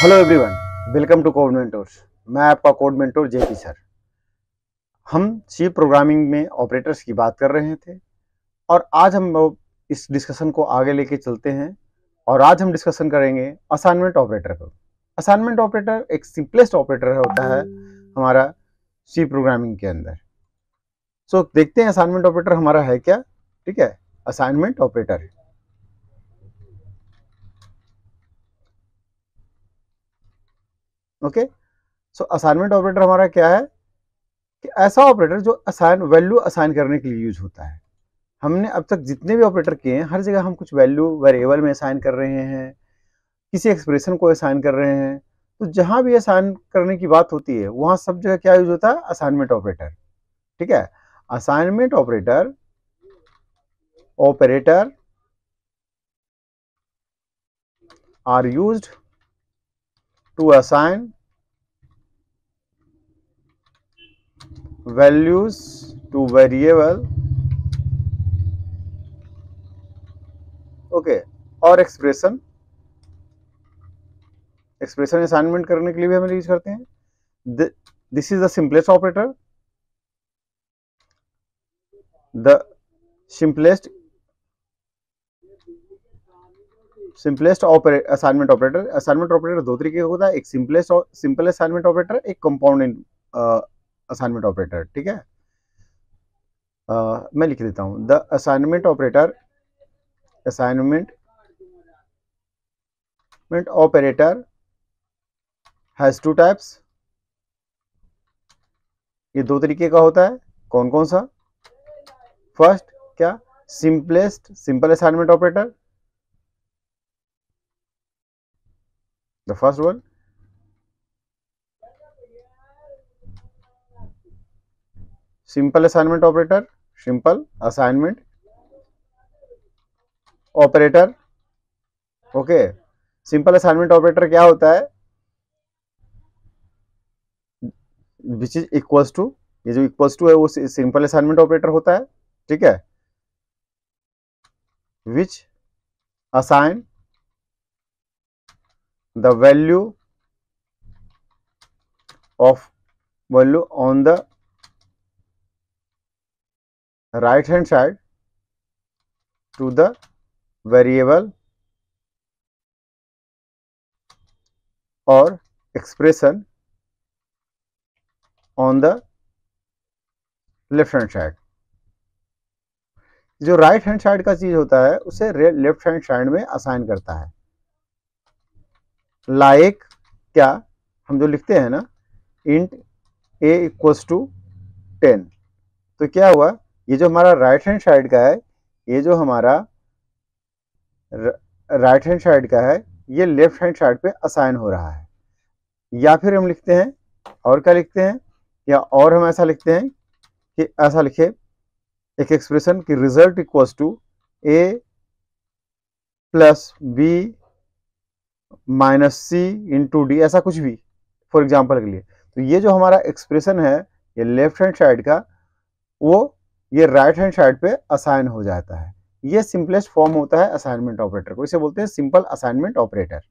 Hello everyone, welcome to code mentors. मैं आपका code mentor JP sir. हम सी programming में ऑपरेटर्स की बात कर रहे थे और आज हम इस डिस्कशन को आगे लेके चलते हैं और आज हम डिस्कशन करेंगे असाइनमेंट ऑपरेटर पर। असाइनमेंट ऑपरेटर एक सिंपलेस्ट ऑपरेटर होता है हमारा सी प्रोग्रामिंग के अंदर। सो देखते हैं असाइनमेंट ऑपरेटर हमारा है क्या। ठीक है, असाइनमेंट ऑपरेटर। ओके, सो असाइनमेंट ऑपरेटर हमारा क्या है कि ऐसा ऑपरेटर जो वैल्यू असाइन करने के लिए यूज होता है। हमने अब तक जितने भी ऑपरेटर किए हैं हर जगह हम कुछ वैल्यू वेरिएबल में असाइन कर रहे हैं, किसी एक्सप्रेशन को असाइन कर रहे हैं। तो जहां भी असाइन करने की बात होती है वहां सब जगह क्या यूज होता है, असाइनमेंट ऑपरेटर। ठीक है, assignment operator are used to assign values to variable okay और एक्सप्रेशन असाइनमेंट करने के लिए भी हम यूज करते हैं। This is the simplest operator, the simplest assignment operator. Assignment operator दो तरीके का होता है, एक सिंपल असाइनमेंट ऑपरेटर, एक कंपाउंड असाइनमेंट ऑपरेटर। ठीक है, मैं लिख देता हूं। The assignment operator has two types. ये दो तरीके का होता है। कौन कौन सा? फर्स्ट क्या, simple assignment operator, the first one. Simple assignment operator. Okay, simple assignment operator क्या होता है, विच इज इक्वल्स टू, ये जो इक्वल्स टू है वो सिंपल असाइनमेंट ऑपरेटर होता है। ठीक है, which assign the value on the right hand side to the variable और expression on the left hand side. जो राइट हैंड साइड का चीज होता है उसे लेफ्ट हैंड साइड में असाइन करता है। लाइक क्या, हम जो लिखते हैं ना, इंट a इक्वल्स टू 10, तो क्या हुआ, ये जो हमारा राइट हैंड साइड का है, ये जो हमारा राइट हैंड साइड का है, ये लेफ्ट हैंड साइड पे असाइन हो रहा है। या फिर हम लिखते हैं, और क्या लिखते हैं, या और हम ऐसा लिखते हैं कि ऐसा लिखे एक एक्सप्रेशन की result equals to a plus B minus C into D, ऐसा कुछ भी फॉर एग्जाम्पल के लिए। तो ये जो हमारा एक्सप्रेशन है ये लेफ्ट हैंड साइड का, वो ये राइट हैंड साइड पे असाइन हो जाता है। ये सिंपलेस्ट फॉर्म होता है असाइनमेंट ऑपरेटर को, इसे बोलते हैं सिंपल असाइनमेंट ऑपरेटर।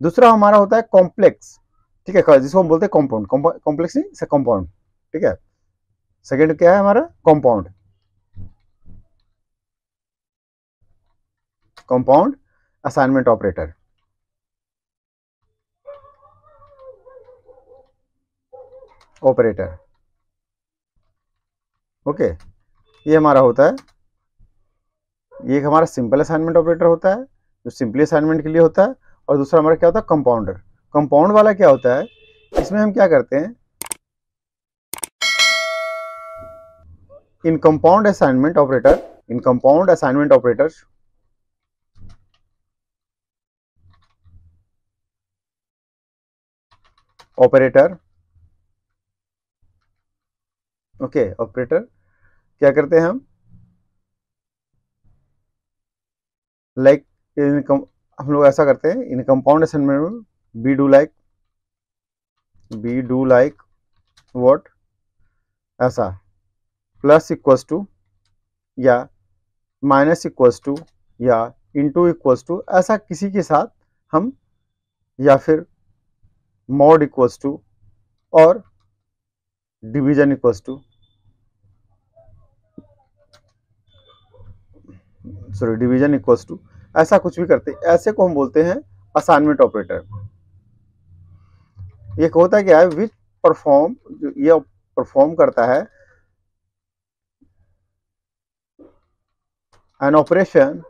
दूसरा हमारा होता है कॉम्प्लेक्स। ठीक है, जिसको हम बोलते हैं कॉम्पाउंड। कॉम्प्लेक्स नहीं, कॉम्पाउंड। ठीक है, सेकेंड क्या है हमारा, कंपाउंड असाइनमेंट ऑपरेटर। ओके, ये हमारा होता है, ये एक हमारा सिंपल असाइनमेंट ऑपरेटर होता है जो सिंपली असाइनमेंट के लिए होता है। और दूसरा हमारा क्या होता है, कंपाउंडर। कंपाउंड वाला क्या होता है, इसमें हम क्या करते हैं, इन कंपाउंड असाइनमेंट ऑपरेटर्स ऑपरेटर क्या करते हैं हम, लाइक हम लोग ऐसा करते हैं, इन कंपाउंड असाइनमेंट में बी डू लाइक व्हाट, ऐसा प्लस इक्वल्स टू या माइनस इक्वल्स टू या इनटू इक्वल्स टू, ऐसा किसी के साथ हम, या फिर मॉड इक्वल्स टू और division equals to, sorry division equals to, ऐसा कुछ भी करते हैं, ऐसे को हम बोलते हैं असाइनमेंट ऑपरेटर। ये होता क्या है, विच परफॉर्म, ये परफॉर्म करता है एन ऑपरेशन,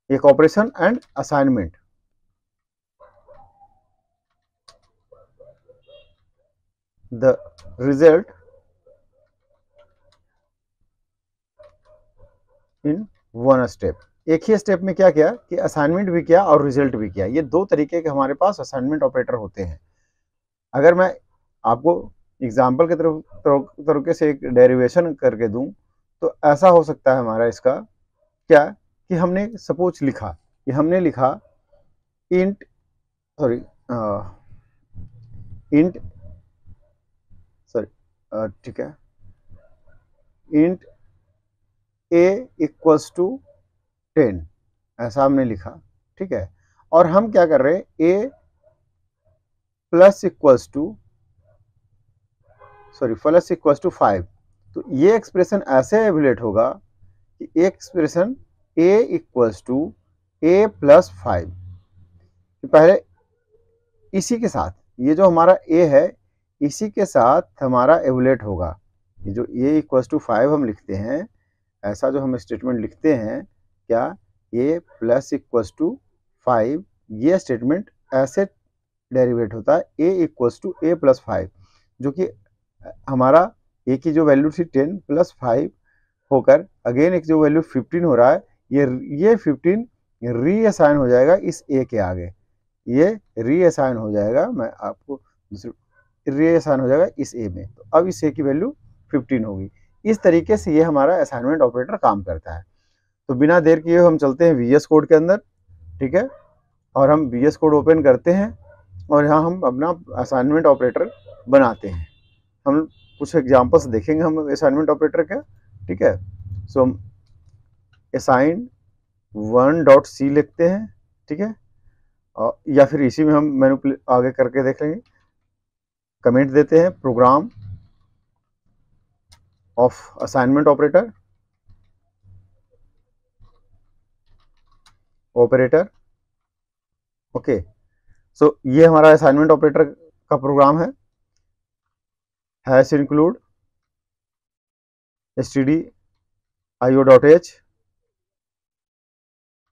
एक operation and assignment. The result in one step, एक ही स्टेप में क्या किया कि असाइनमेंट भी किया और रिजल्ट भी किया। ये दो तरीके के हमारे पास असाइनमेंट ऑपरेटर होते हैं। अगर मैं आपको एग्जाम्पल के तरीके से एक डेरिवेशन करके दूं तो ऐसा हो सकता है हमारा इसका क्या कि हमने सपोज लिखा कि हमने लिखा इंट, सॉरी इंट, सॉरी ठीक है, इंट ए इक्वल्स टू 10, ऐसा हमने लिखा, ठीक है। और हम क्या कर रहे हैं, a plus equals to, sorry plus equals to 5। तो ये एक्सप्रेशन ऐसे एवेल्यूएट होगा कि expression a equals to A plus 5, पहले इसी के साथ ये जो हमारा ए है इसी के साथ हमारा एवेल्यूएट होगा। ये जो ए इक्वल्स टू 5 हम लिखते हैं, ऐसा जो हम स्टेटमेंट लिखते हैं क्या, ए प्लस इक्वल्स टू 5, ये स्टेटमेंट ऐसे डेरिवेट होता है ए इक्वल्स टू ए प्लस 5, जो कि हमारा ए की जो वैल्यू थी 10 प्लस 5 होकर अगेन एक जो वैल्यू 15 हो रहा है, ये 15 रीअसाइन हो जाएगा इस ए के आगे, ये रीअसाइन हो जाएगा, मैं आपको रीअसाइन हो जाएगा इस ए में। तो अब इस ए की वैल्यू 15 होगी। इस तरीके से ये हमारा असाइनमेंट ऑपरेटर काम करता है। तो बिना देर किए हम चलते हैं वीएस कोड के अंदर, ठीक है, और हम वीएस कोड ओपन करते हैं और यहाँ हम अपना असाइनमेंट ऑपरेटर बनाते हैं। हम कुछ एग्जांपल्स देखेंगे हम असाइनमेंट ऑपरेटर का, ठीक है। सो हम असाइन 1.c लिखते हैं, ठीक है, या फिर इसी में हम मैनिपुलेट आगे करके देख लेंगे। कमेंट देते हैं program of assignment operator, okay. So ये हमारा असाइनमेंट ऑपरेटर का प्रोग्राम है। Hash include stdio.h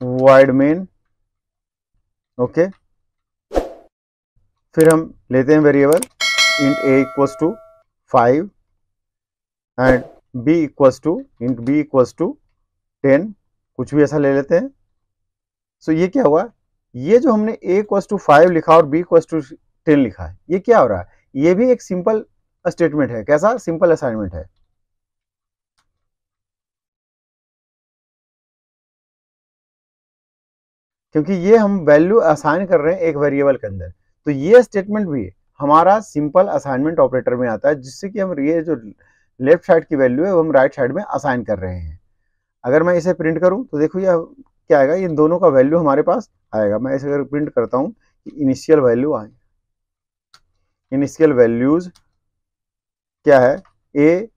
void main, okay. फिर हम लेते हैं variable int a equals to 5 and b equals to int b equals to 10, कुछ भी ऐसा ले लेते हैं। सो ये क्या हुआ, ये जो हमने a इक्वल्स टू 5 लिखा और b इक्वल्स टू 10 लिखा है, ये क्या हो रहा है, ये भी एक सिंपल स्टेटमेंट है। कैसा सिंपल असाइनमेंट है, क्योंकि ये हम वैल्यू असाइन कर रहे हैं एक वेरिएबल के अंदर। तो ये स्टेटमेंट भी हमारा सिंपल असाइनमेंट ऑपरेटर में आता है, जिससे कि हम ये जो लेफ्ट साइड की वैल्यू है वो हम राइट साइड में असाइन कर रहे हैं। अगर मैं इसे प्रिंट करूं तो देखो ये क्या आएगा, इन दोनों का वैल्यू हमारे पास आएगा। मैं इसे अगर प्रिंट करता हूं कि इनिशियल वैल्यू आए, इनिशियल वैल्यूज क्या है, ए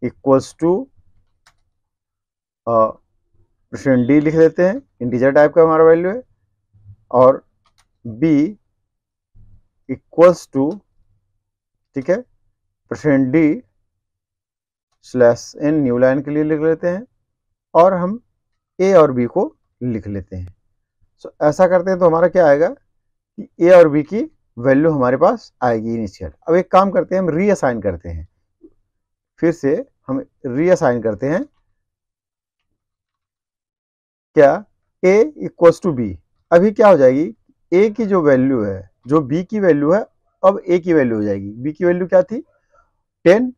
इक्वल्स टू डी लिख देते हैं, इंटीजर टाइप का हमारा वैल्यू है, और बी इक्वल्स टू, ठीक है, %d /n न्यू लाइन के लिए लिख लेते हैं, और हम ए और बी को लिख लेते हैं। सो ऐसा करते हैं तो हमारा क्या आएगा कि ए और बी की वैल्यू हमारे पास आएगी इनिशियल। अब एक काम करते हैं, हम रीअसाइन करते हैं, फिर से हम रीअसाइन करते हैं क्या, a इक्वल्स टू बी। अभी क्या हो जाएगी, a की जो वैल्यू है, जो b की वैल्यू है, अब a की वैल्यू हो जाएगी। b की वैल्यू क्या थी 10,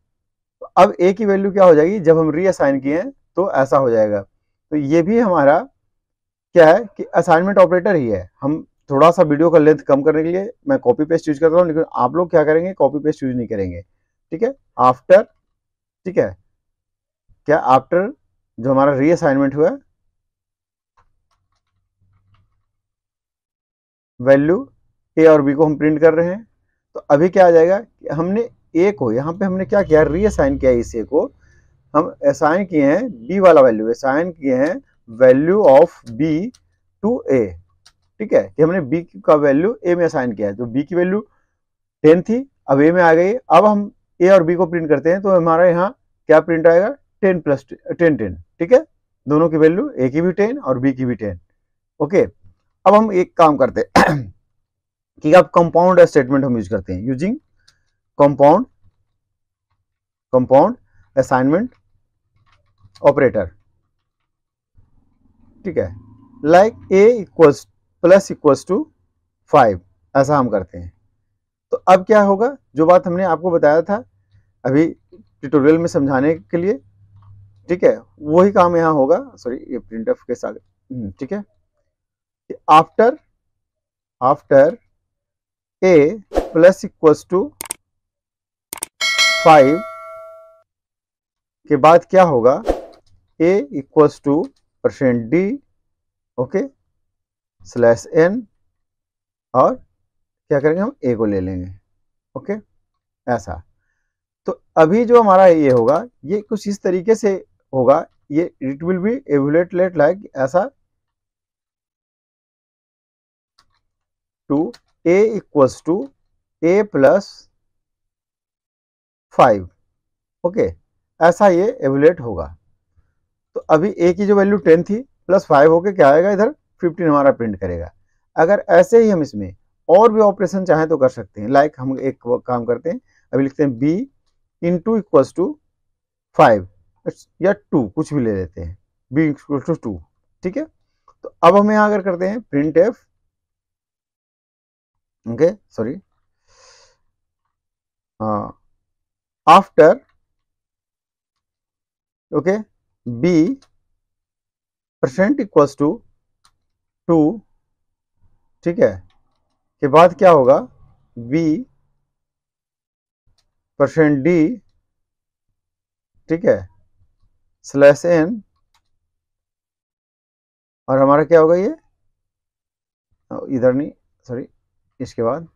अब a की वैल्यू क्या हो जाएगी, जब हम रीअसाइन किए हैं तो ऐसा हो जाएगा। तो ये भी हमारा क्या है कि असाइनमेंट ऑपरेटर ही है। हम थोड़ा सा वीडियो का लेंथ कम करने के लिए मैं कॉपी पेस्ट यूज करता हूँ, लेकिन आप लोग क्या करेंगे, कॉपी पेस्ट यूज नहीं करेंगे, ठीक है। आफ्टर, ठीक है, क्या आफ्टर जो हमारा रीअसाइनमेंट हुआ वैल्यू ए और बी को हम प्रिंट कर रहे हैं। तो अभी क्या आ जाएगा कि हमने ए को यहाँ पे हमने क्या किया, रीअसाइन किया इस ए को, हम असाइन किए हैं बी वाला वैल्यू, असाइन किए हैं वैल्यू ऑफ बी टू ए। ठीक है, कि हमने बी का वैल्यू ए में असाइन किया है, तो बी की वैल्यू 10 थी, अब ए में आ गई। अब हम ए और बी को प्रिंट करते हैं तो हमारा यहाँ क्या प्रिंट आएगा, 10 प्लस 10। ठीक है, दोनों की वैल्यू, ए की भी 10 और बी की भी 10। ओके, अब हम एक काम करते हैं कि अब कंपाउंड स्टेटमेंट हम यूज करते हैं, यूजिंग कंपाउंड असाइनमेंट ऑपरेटर। ठीक है, like A equals plus equals to 5, ऐसा हम करते हैं। तो अब क्या होगा, जो बात हमने आपको बताया था अभी ट्यूटोरियल में समझाने के लिए, ठीक है, वही काम यहाँ होगा। सॉरी, ये प्रिंटफ के साथ, ठीक है, after a plus equals to 5 के बाद क्या होगा, a equals to %d, okay, slash n, और क्या करेंगे, हम ए को ले लेंगे। ओके, ऐसा। तो अभी जो हमारा ये होगा, ये कुछ इस तरीके से होगा, ये it will be evaluate like ऐसा, to A equals to A plus 5। Okay, ऐसा ये एवुलेट होगा। तो अभी ए की जो वैल्यू 10 थी प्लस 5 होके क्या आएगा, इधर 15 हमारा प्रिंट करेगा। अगर ऐसे ही हम इसमें और भी ऑपरेशन चाहें तो कर सकते हैं। लाइक हम एक काम करते हैं, अभी लिखते हैं बी इंटू इक्वल्स टू 5 या 2, कुछ भी ले लेते हैं, बी इक्वल टू 2। ठीक है, तो अब हम यहाँ अगर करते हैं print F, okay, sorry, after, okay, B % equals to 2, ठीक है, के बाद क्या होगा, बी %d, ठीक है, स्लैश n, और हमारा क्या होगा ये, इधर नहीं, सॉरी, इसके बाद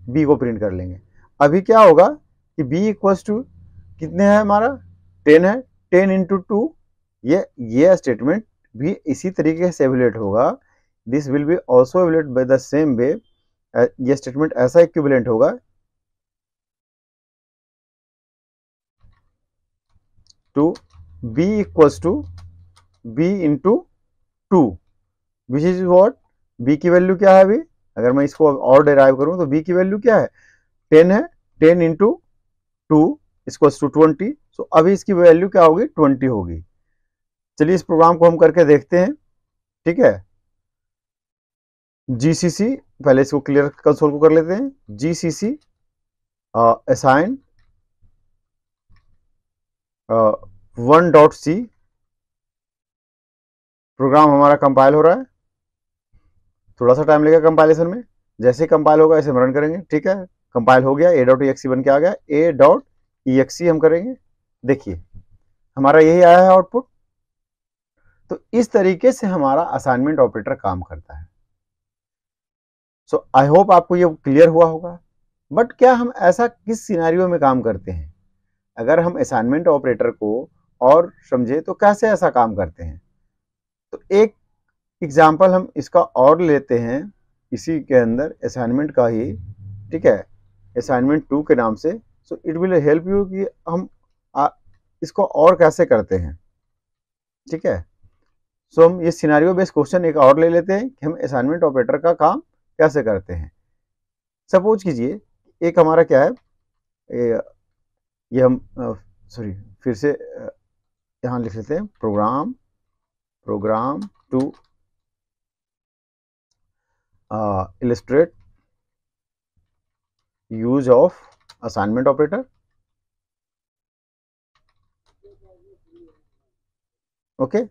b को प्रिंट कर लेंगे। अभी क्या होगा कि b इक्वल्स टू कितने है हमारा, 10 है, 10 इंटू 2, ये स्टेटमेंट भी इसी तरीके से एवुलेट होगा। This will be also evaluate by the same way, ये स्टेटमेंट ऐसा इक्विवेलेंट होगा to b equals to b into 2, which is what, b की वैल्यू क्या है अभी, अगर मैं इसको और डिराइव करूं तो b की वैल्यू क्या है, 10 है, 10 इंटू 2 इक्वल्स टू 20। सो अभी इसकी वैल्यू क्या होगी, 20 होगी। चलिए इस प्रोग्राम को हम करके देखते हैं। ठीक है, जीसीसी, पहले इसको क्लियर कंसोल को कर लेते हैं, जीसीसी असाइन 1.c, प्रोग्राम हमारा कंपाइल हो रहा है, थोड़ा सा टाइम लगेगा कंपाइलेशन में, जैसे ही कंपाइल होगा इसे हम रन करेंगे। ठीक है, कंपाइल हो गया, a.exe बन के आ गया, a.exe हम करेंगे, देखिए हमारा यही आया है आउटपुट। तो इस तरीके से हमारा असाइनमेंट ऑपरेटर काम करता है। सो आई होप आपको ये क्लियर हुआ होगा। बट क्या हम ऐसा किस सिनेरियो में काम करते हैं, अगर हम असाइनमेंट ऑपरेटर को और समझे तो कैसे ऐसा काम करते हैं। तो एक एग्जाम्पल हम इसका और लेते हैं, इसी के अंदर असाइनमेंट का ही, ठीक है, असाइनमेंट 2 के नाम से। So it will help you कि हम इसको और कैसे करते हैं। ठीक है, सो हम ये सिनेरियो बेस्ड क्वेश्चन एक और ले लेते हैं कि हम असाइनमेंट ऑपरेटर का काम कैसे करते हैं। सपोज कीजिए एक हमारा क्या है, ये हम सॉरी फिर से यहाँ लिख लेते हैं, program to illustrate use of assignment operator। okay,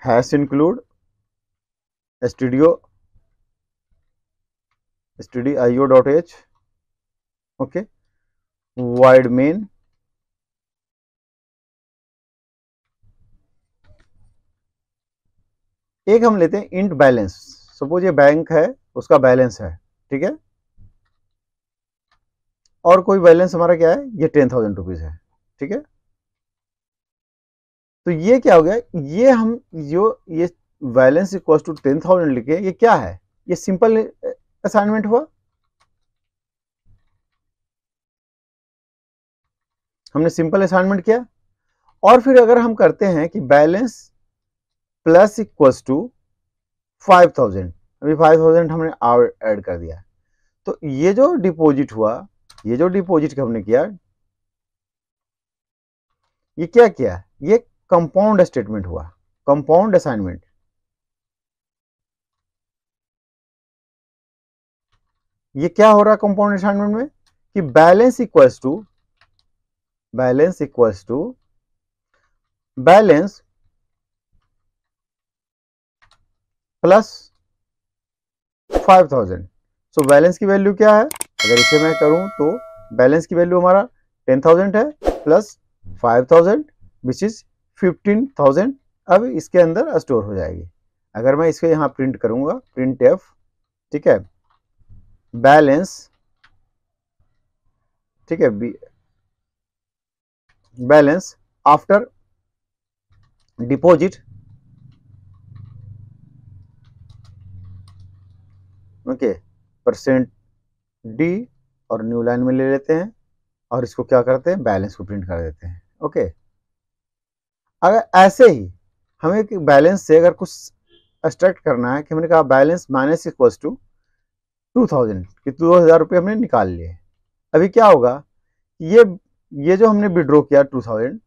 hash include stdio.h, okay, void main, एक हम लेते हैं int balance। सपोज ये बैंक है, उसका बैलेंस है, ठीक है, और कोई बैलेंस हमारा क्या है, ये 10,000 रुपीज है, ठीक है। तो ये क्या हो गया, ये हम जो ये बैलेंस इक्वल टू 10,000 लिखे, ये क्या है, ये सिंपल असाइनमेंट हुआ। हमने सिंपल असाइनमेंट किया। और फिर अगर हम करते हैं कि बैलेंस प्लस इक्वल्स टू 5,000, अभी 5,000 हमने ऐड कर दिया, तो ये जो डिपॉजिट हुआ, ये जो डिपॉजिट हमने किया, ये क्या किया, ये कंपाउंड स्टेटमेंट हुआ, कंपाउंड असाइनमेंट। ये क्या हो रहा है कंपाउंड असाइनमेंट में, कि balance equals to balance plus 5,000। So balance की वैल्यू क्या है, अगर इसे मैं करूं तो बैलेंस की वैल्यू हमारा 10,000 है प्लस 5,000 विच इज 15,000। अब इसके अंदर स्टोर हो जाएगी। अगर मैं इसको यहां प्रिंट करूंगा, प्रिंट एफ, ठीक है, बैलेंस, ठीक है, balance after deposit, okay, percent D, और न्यू लाइन में ले लेते हैं और इसको क्या करते हैं, बैलेंस को प्रिंट कर देते हैं, ओके। अगर ऐसे ही हमें बैलेंस से अगर कुछ एक्सट्रैक्ट करना है, कि हमने कहा बैलेंस माइनस इक्वल्स टू 2,000, कि 2,000 रुपये हमने निकाल लिए। अभी क्या होगा, ये जो हमने विड्रॉ किया 2,000,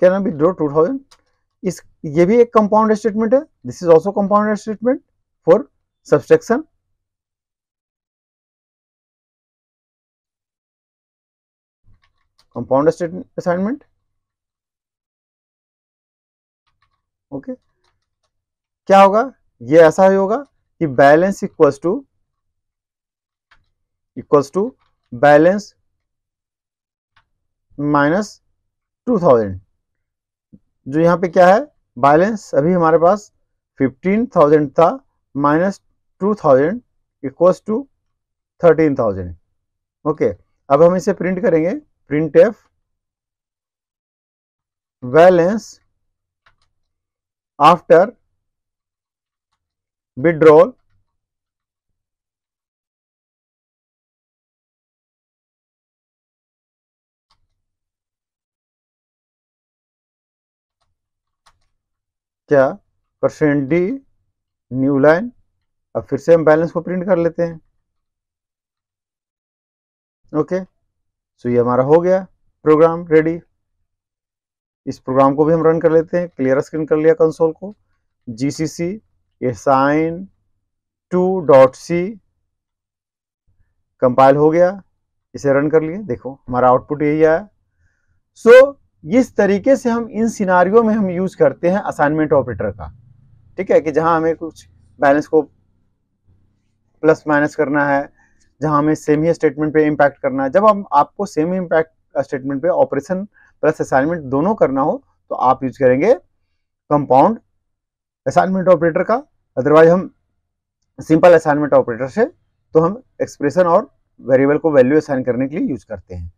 क्या ना, विड्रॉ 2,000, इस ये भी एक कंपाउंड स्टेटमेंट है, this is also compound statement for subtraction. Compound statement assignment, okay. क्या होगा, ये ऐसा ही होगा कि balance equals to balance minus 2,000। जो यहाँ पे क्या है, बैलेंस अभी हमारे पास 15,000 था, माइनस 2,000 इक्वल्स टू 13,000, ओके। अब हम इसे प्रिंट करेंगे, print F balance after withdrawal क्या, परसेंट डी, न्यू लाइन। अब फिर से हम बैलेंस को प्रिंट कर लेते हैं, ओके। सो ये हमारा हो गया प्रोग्राम रेडी। इस प्रोग्राम को भी हम रन कर लेते हैं, क्लियर स्क्रीन कर लिया कंसोल को, GCC assign to .c compile हो गया, इसे रन कर लिए, देखो हमारा आउटपुट यही आया। सो इस तरीके से हम इन सिनारियों में हम यूज करते हैं असाइनमेंट ऑपरेटर का, ठीक है, कि जहां हमें कुछ बैलेंस को प्लस माइनस करना है, जहां हमें सेम ही स्टेटमेंट पे इम्पैक्ट करना है। जब हम आपको सेम इम्पैक्ट स्टेटमेंट पे ऑपरेशन प्लस असाइनमेंट दोनों करना हो, तो आप यूज करेंगे कंपाउंड असाइनमेंट ऑपरेटर का। अदरवाइज हम सिंपल असाइनमेंट ऑपरेटर से तो हम एक्सप्रेशन और वेरिएबल को वैल्यू असाइन करने के लिए यूज करते हैं।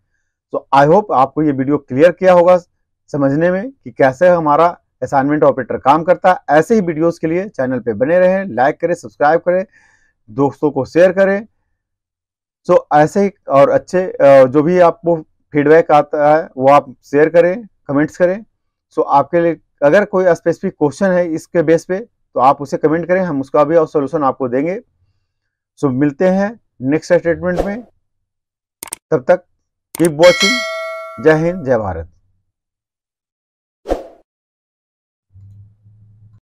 तो आई होप आपको ये वीडियो क्लियर किया होगा समझने में कि कैसे हमारा असाइनमेंट ऑपरेटर काम करता है। ऐसे ही वीडियोस के लिए चैनल पे बने रहें, लाइक करें, सब्सक्राइब करें, दोस्तों को शेयर करें। सो ऐसे ही और अच्छे जो भी आपको फीडबैक आता है वो आप शेयर करें, कमेंट्स करें। सो आपके लिए अगर कोई स्पेसिफिक क्वेश्चन है इसके बेस पे, तो आप उसे कमेंट करें, हम उसका भी सॉल्यूशन आपको देंगे। सो मिलते हैं नेक्स्ट स्टेटमेंट में, तब तक कीप वॉचिंग। जय हिंद, जय भारत।